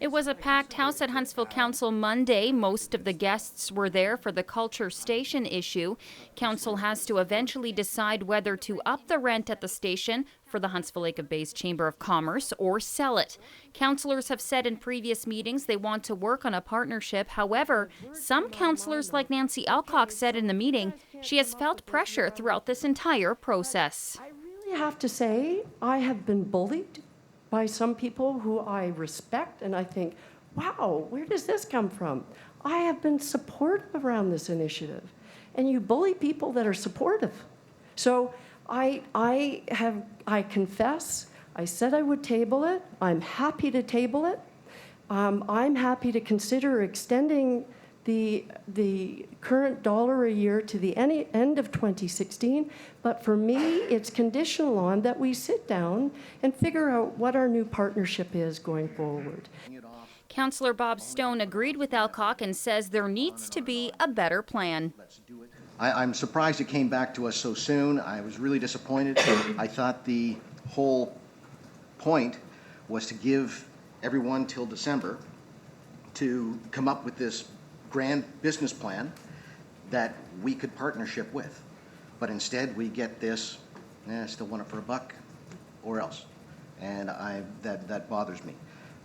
It was a packed house at Huntsville Council Monday. Most of the guests were there for the culture station issue. Council has to eventually decide whether to up the rent at the station for the Huntsville Lake of Bays Chamber of Commerce or sell it. Councillors have said in previous meetings they want to work on a partnership. However, some councillors like Nancy Alcock said in the meeting she has felt pressure throughout this entire process. I really have to say I have been bullied by some people who I respect, and I think, wow, where does this come from? I have been supportive around this initiative, and you bully people that are supportive. So I confess, I said I would table it. I'm happy to table it. I'm happy to consider extending the current $1 a year to the end of 2016, but for me, it's conditional on that we sit down and figure out what our new partnership is going forward. Councillor Bob Stone agreed with Alcock and says there needs to be a better plan. I'm surprised it came back to us so soon. I was really disappointed. I thought the whole point was to give everyone till December to come up with this grand business plan that we could partnership with. But instead we get this, still want it for a buck or else. And that bothers me.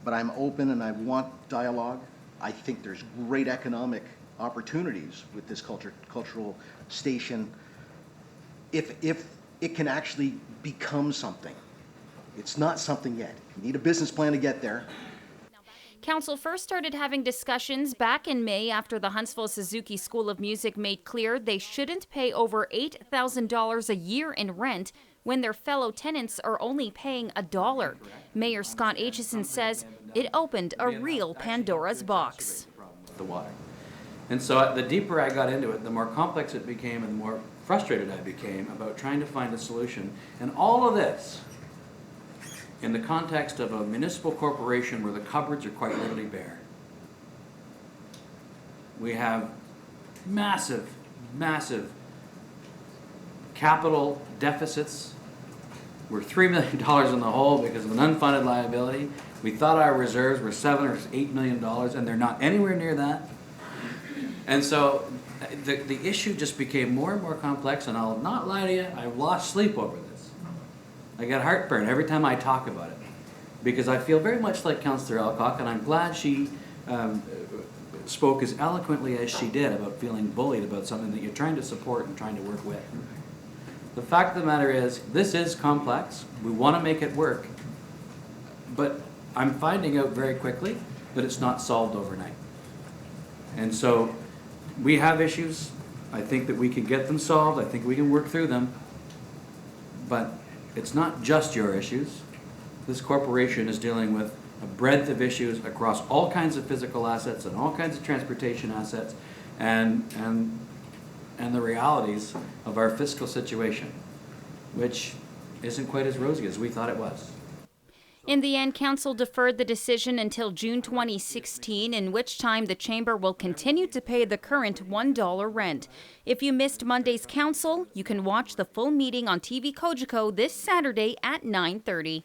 But I'm open and I want dialogue. I think there's great economic opportunities with this cultural station if it can actually become something. It's not something yet. You need a business plan to get there. Council first started having discussions back in May after the Huntsville Suzuki School of Music made clear they shouldn't pay over $8,000 a year in rent when their fellow tenants are only paying $1. Mayor Scott Aitchison says it opened a real Pandora's box. The water. And so the deeper I got into it, the more complex it became and the more frustrated I became about trying to find a solution. And all of this in the context of a municipal corporation where the cupboards are quite literally bare. We have massive, massive capital deficits. We're $3 million in the hole because of an unfunded liability. We thought our reserves were $7 or $8 million, and they're not anywhere near that. And so the issue just became more and more complex, and I'll not lie to you, I've lost sleep over this. I get heartburn every time I talk about it because I feel very much like Councillor Alcock, and I'm glad she spoke as eloquently as she did about feeling bullied about something that you're trying to support and trying to work with. The fact of the matter is, this is complex. We want to make it work, but I'm finding out very quickly that it's not solved overnight. And so we have issues. I think that we can get them solved. I think we can work through them, but it's not just your issues. This corporation is dealing with a breadth of issues across all kinds of physical assets and all kinds of transportation assets and the realities of our fiscal situation, which isn't quite as rosy as we thought it was. In the end, Council deferred the decision until June 2016, in which time the Chamber will continue to pay the current $1 rent. If you missed Monday's Council, you can watch the full meeting on TV Cogeco this Saturday at 9:30.